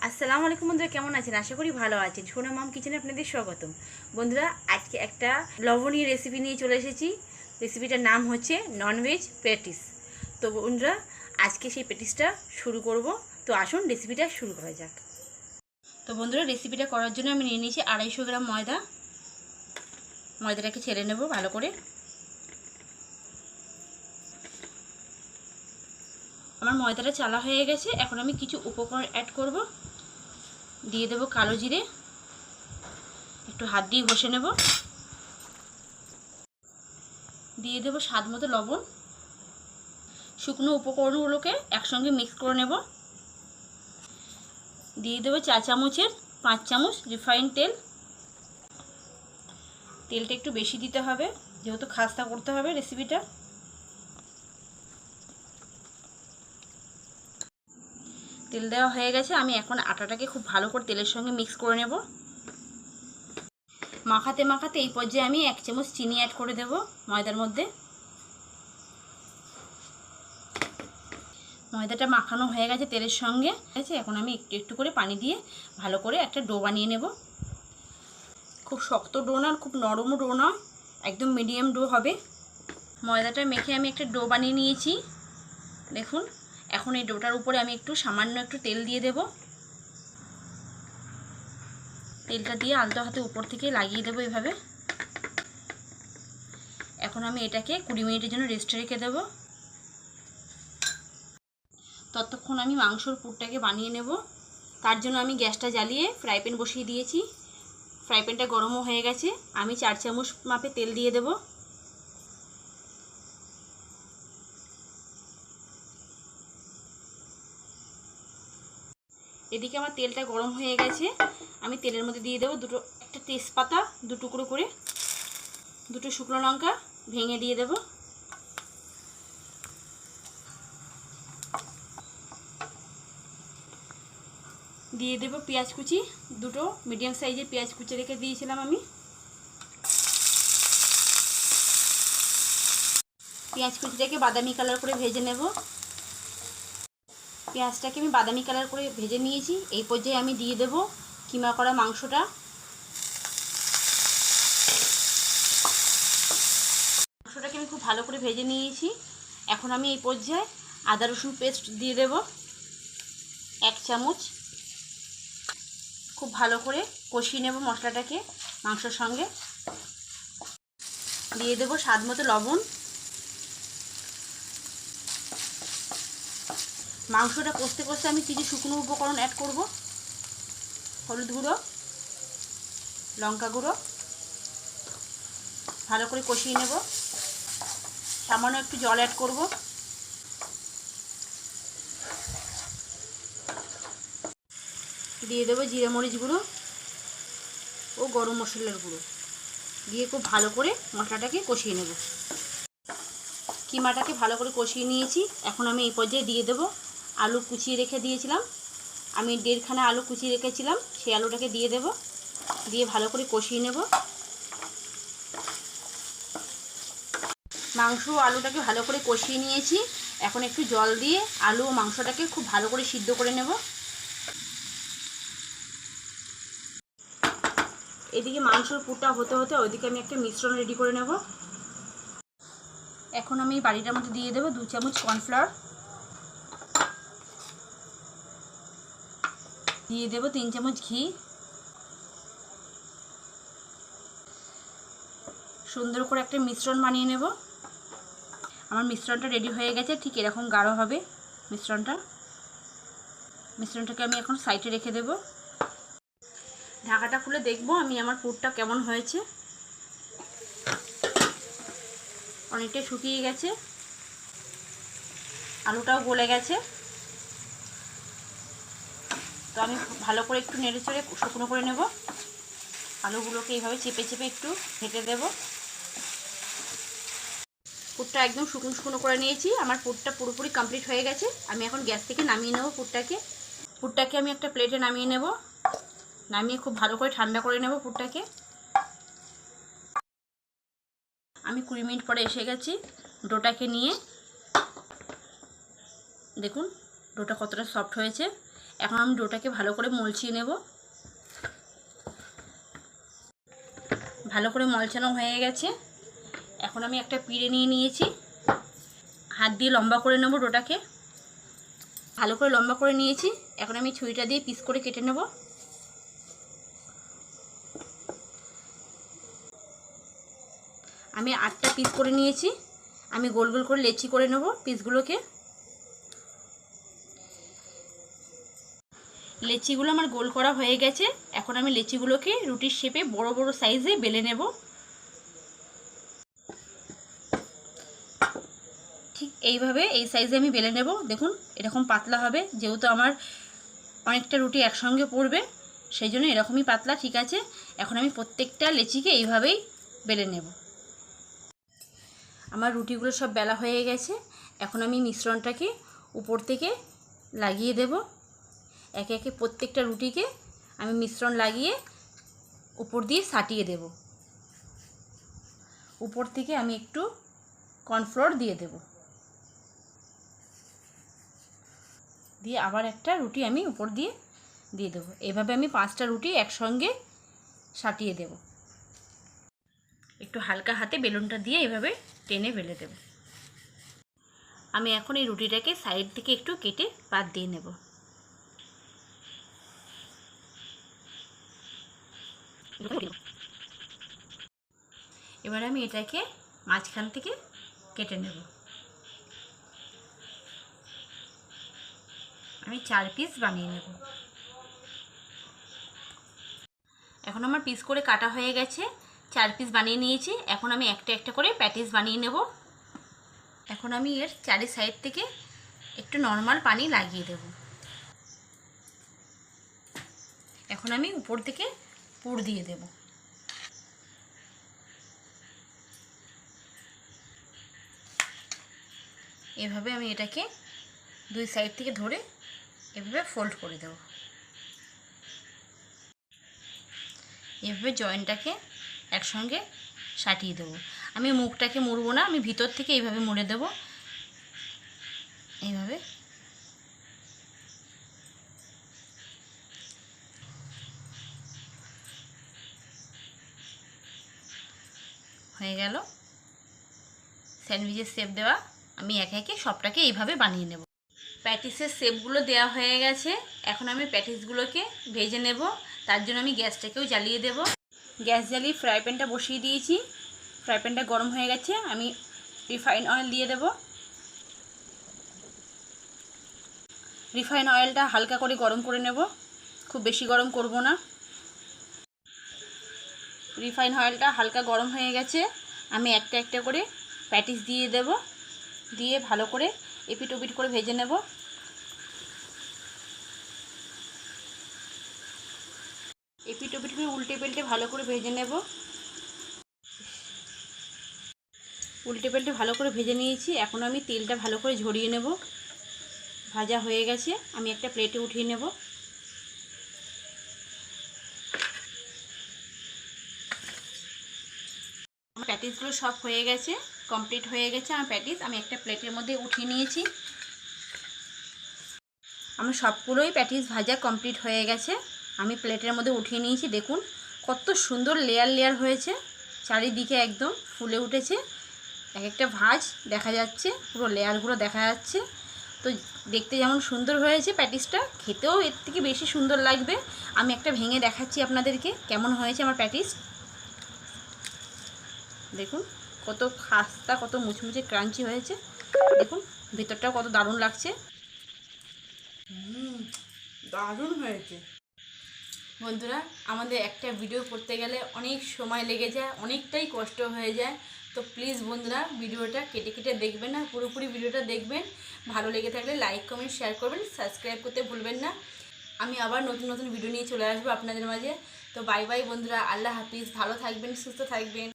আসসালামু আলাইকুম বন্ধুরা, কেমন আছেন? আশা করি ভালো আছেন। সোনা মাম কিচেনে আপনাদের স্বাগতম। বন্ধুরা, আজকে একটা লবণীয় রেসিপি নিয়ে চলে এসেছি। রেসিপিটার নাম হচ্ছে ননভেজ প্যাটিস। তো বন্ধুরা, আজকে সেই প্যাটিসটা শুরু করব। তো আসুন রেসিপিটা শুরু করা যাক। তো বন্ধুরা, রেসিপিটা করার জন্য আমি নিয়ে নিয়েছি 250 গ্রাম ময়দা। ময়দাটাকে ছেড়ে নেব ভালো করে। আমার ময়দাটা চালা হয়ে গেছে। এখন আমি কিছু উপকরণ অ্যাড করব। দিয়ে দেব কালো জিরে, একটু হাত দিয়ে ঘষে নেব। দিয়ে দেব স্বাদ মতো লবণ। শুকনো উপকরণগুলোকে একসঙ্গে মিক্স করে নেব। দিয়ে দেব 4 চামচের 5 চামচ রিফাইন্ড তেল। তেলটা একটু বেশি দিতে হবে, যেহেতু খাস্তা করতে হবে রেসিপিটা। তেল দেওয়া হয়ে গেছে। আমি এখন আটাটাকে খুব ভালো করে তেলের সঙ্গে মিক্স করে নেব। মাখাতে মাখাতে এই পর্যায়ে আমি 1 চামচ চিনি অ্যাড করে দেব ময়দার মধ্যে। ময়দাটা মাখানো হয়ে গেছে তেলের সঙ্গে। এখন আমি একটু একটু করে পানি দিয়ে ভালো করে একটা ডো বানিয়ে নেব। খুব শক্ত ডো না, খুব নরমও ডো না, একদম মিডিয়াম ডো হবে। ময়দাটা মেখে আমি একটা ডো বানিয়ে নিয়েছি, দেখুন। এখন এই ডোটার উপরে আমি সামান্য একটু তেল দিয়ে দেব। তেলটা দিয়ে আলতো হাতে উপর থেকে লাগিয়ে দেবো এভাবে। এখন আমি এটাকে 20 মিনিটের জন্য রেস্টে রেখে দেব। ততক্ষণ আমি মাংসর পুরটাকে বানিয়ে নেব। তার জন্য আমি গ্যাসটা জ্বালিয়ে ফ্রাই প্যান বসিয়ে দিয়েছি। ফ্রাই প্যানটা গরমও হয়ে গেছে। আমি 4 চামচ মাপে তেল দিয়ে দেব। এদিকে আমার তেলটা গরম হয়ে গেছে। আমি তেলের মধ্যে দিয়ে দেবো একটা তেজপাতা 2 টুকরো করে, 2টো শুকনো লঙ্কা ভেঙে দিয়ে দেব। দিয়ে দেব পেঁয়াজ কুচি, 2টো মিডিয়াম সাইজের পেঁয়াজ কুচি রেখে দিয়েছিলাম আমি। পেঁয়াজ কুচিটাকে বাদামি কালার করে ভেজে নেব। পেঁয়াজটাকে আমি বাদামি কালার করে ভেজে নিয়েছি। এই পর্যায়ে আমি দিয়ে দেব কিমা করা মাংসটা। মাংসটাকে আমি খুব ভালো করে ভেজে নিয়েছি। এখন আমি এই পর্যায়ে আদা রসুন পেস্ট দিয়ে দেব 1 চামচ। খুব ভালো করে কষিয়ে নেব মশলাটাকে মাংসের সঙ্গে। দিয়ে দেব স্বাদ মতো লবণ। মাংসটা কষতে কষতে আমি কিছু শুকনো উপকরণ অ্যাড করব। হলুদ গুঁড়ো, লঙ্কা গুঁড়ো, ভালো করে কষিয়ে নেব। সামান্য একটু জল অ্যাড করব। দিয়ে দেবো জিরে মরিচ গুঁড়ো ও গরম মশলার গুঁড়ো। দিয়ে খুব ভালো করে মশলাটাকে কষিয়ে নেব। কিমাটাকে ভালো করে কষিয়ে নিয়েছি। এখন আমি এই পর্যায়ে দিয়ে দেব আলু কুচিয়ে রেখে দিয়েছিলাম। আমি 1.5 খানা আলু কুচিয়ে রেখেছিলাম, সেই আলুটাকে দিয়ে দেব। দিয়ে ভালো করে কষিয়ে নেব। মাংস ও আলুটাকে ভালো করে কষিয়ে নিয়েছি। এখন একটু জল দিয়ে আলু ও মাংসটাকে খুব ভালো করে সিদ্ধ করে নেব। এদিকে মাংসর পুরটা হতে হতে ওইদিকে আমি একটা মিশ্রণ রেডি করে নেব। এখন আমি বাড়িটার মধ্যে দিয়ে দেবো 2 চামচ কর্নফ্লাওয়ার। দিয়ে দেবো 3 চামচ ঘি। সুন্দর করে একটা মিশ্রণ বানিয়ে নেব। আমার মিশ্রণটা রেডি হয়ে গেছে। ঠিক এরকম গাঢ় হবে মিশ্রণটাকে আমি এখন সাইডে রেখে দেব। ঢাকাটা খুলে দেখব আমি আমার পুরটা কেমন হয়েছে। অনেকটা শুকিয়ে গেছে, আলুটাও গলে গেছে। তো আমি ভালো করে একটু নেড়ে চেড়ে শুকনো করে নেব। আলুগুলোকে এইভাবে চেপে চেপে একটু ঘেটে দেব। পুরটা একদম শুকনো শুকনো করে নিয়েছি। আমার পুরটা পুরোপুরি কমপ্লিট হয়ে গেছে। আমি এখন গ্যাস থেকে নামিয়ে নেব পুরটাকে আমি একটা প্লেটে নামিয়ে নেব। নামিয়ে খুব ভালো করে ঠান্ডা করে নেব পুরটাকে। আমি 20 মিনিট পরে এসে গেছি। ডোটাকে নিয়ে দেখুন ডোটা কতটা সফট হয়েছে। এখন আমি ডোটাকে ভালো করে মলচিয়ে নেব। ভালো করে মলচানো হয়ে গেছে। এখন আমি একটা পিঁড়ে নিয়ে নিয়েছি, হাত দিয়ে লম্বা করে নেব ডোটাকে। ভালো করে লম্বা করে নিয়েছি। এখন আমি ছুরিটা দিয়ে পিস করে কেটে নেব। আমি 8টা পিস করে নিয়েছি। আমি গোল গোল করে লেচি করে নেব পিসগুলোকে। লেচিগুলো আমার গোল করা হয়ে গেছে। এখন আমি লেচিগুলোকে রুটির শেপে বড় বড় সাইজে বেলে নেব। ঠিক এইভাবে এই সাইজে আমি বেলে নেব। দেখুন এরকম পাতলা হবে, যেহেতু আমার অনেকটা রুটি একসঙ্গে পড়বে সেই জন্য এরকমই পাতলা। ঠিক আছে, এখন আমি প্রত্যেকটা লেচিকে এইভাবেই বেলে নেব। আমার রুটিগুলো সব বেলা হয়ে গেছে। এখন আমি মিশ্রণটাকে উপর থেকে লাগিয়ে দেব। একে একে প্রত্যেকটা রুটিকে আমি মিশ্রণ লাগিয়ে উপর দিয়ে সাটিয়ে দেব। উপর থেকে আমি একটু কর্নফ্লোর দিয়ে দেব, দিয়ে আবার একটা রুটি আমি উপর দিয়ে দেবো। এভাবে আমি 5টা রুটি একসঙ্গে সাটিয়ে দেব। একটু হালকা হাতে বেলুনটা দিয়ে এভাবে টেনে বেলে দেব। আমি এখন এই রুটিটাকে সাইড থেকে একটু কেটে বাদ দিয়ে নেব। এবার আমি এটাকে মাঝখান থেকে কেটে নেব। আমি 4 পিস বানিয়ে নেব। এখন আমার পিস করে কাটা হয়ে গেছে। 4 পিস বানিয়ে নিয়েছি। এখন আমি একটা একটা করে প্যাটিস বানিয়ে নেব। এখন আমি এর চারি সাইড থেকে একটু নর্মাল পানি লাগিয়ে দেব। এখন আমি উপর থেকে পুর দিয়ে দেব। এভাবে আমি এটাকে 2 সাইড থেকে ধরে এভাবে ফোল্ড করে দেব। এভাবে জয়েন্টটাকে একসঙ্গে সাটিয়ে দেব। আমি মুখটাকে মুড়বো না, আমি ভিতর থেকে এইভাবে মুড়ে দেব। এইভাবে হয়ে গেল স্যান্ডউইচের শেপ দেওয়া। আমি একে একে সবটাকে এইভাবে বানিয়ে নেব। প্যাটিসের শেপগুলো দেওয়া হয়ে গেছে। এখন আমি প্যাটিসগুলোকে ভেজে নেব। তার জন্য আমি গ্যাসটাকেও জ্বালিয়ে দেব। গ্যাস জ্বালিয়ে ফ্রাই প্যানটা বসিয়ে দিয়েছি। ফ্রাই প্যানটা গরম হয়ে গেছে। আমি রিফাইন অয়েল দিয়ে দেব। রিফাইন অয়েলটা হালকা করে গরম করে নেব, খুব বেশি গরম করব না। রিফাইন অয়েলটা হালকা গরম হয়ে গেছে। আমি একটা একটা করে প্যাটিস দিয়ে দেব, দিয়ে ভালো করে এপিট ওপিট করে ভেজে নেব। এপিট ওপিট করে উল্টে পাল্টে ভালো করে ভেজে নেব। উল্টে পাল্টে ভালো করে ভেজে নিয়েছি। এখন আমি তেলটা ভালো করে ঝরিয়ে নেব। ভাজা হয়ে গেছে, আমি একটা প্লেটে উঠিয়ে নেব। আমার প্যাটিসগুলো সব হয়ে গেছে, কমপ্লিট হয়ে গেছে আমার প্যাটিস। আমি একটা প্লেটের মধ্যে উঠিয়ে নিয়েছি। আমার সবগুলোই প্যাটিস ভাজা কমপ্লিট হয়ে গেছে। আমি প্লেটের মধ্যে উঠিয়ে নিয়েছি। দেখুন কত সুন্দর লেয়ার লেয়ার হয়েছে, চারিদিকে একদম ফুলে উঠেছে। এক একটা ভাঁজ দেখা যাচ্ছে, পুরো লেয়ারগুলো দেখা যাচ্ছে। তো দেখতে যেমন সুন্দর হয়েছে প্যাটিসটা, খেতেও এর থেকে বেশি সুন্দর লাগবে। আমি একটা ভেঙে দেখাচ্ছি আপনাদেরকে কেমন হয়েছে আমার প্যাটিস। দেখুন কত খাস্তা, কত মুচমুচে ক্রাঞ্চি হয়েছে। দেখুন ভিতরটাও কত দারুণ লাগছে। দারুণ হয়েছে। বন্ধুরা, আমাদের একটা ভিডিও করতে গেলে অনেক সময় লেগে যায়, অনেকটাই কষ্ট হয়ে যায়। তো প্লিজ বন্ধুরা ভিডিওটা কেটে কেটে দেখবেন না, পুরোপুরি ভিডিওটা দেখবেন। ভালো লেগে থাকলে লাইক কমেন্ট শেয়ার করবেন, সাবস্ক্রাইব করতে ভুলবেন না। আমি আবার নতুন নতুন ভিডিও নিয়ে চলে আসবো আপনাদের মাঝে। তো বাই বাই বন্ধুরা, আল্লাহ হাফিজ, ভালো থাকবেন, সুস্থ থাকবেন।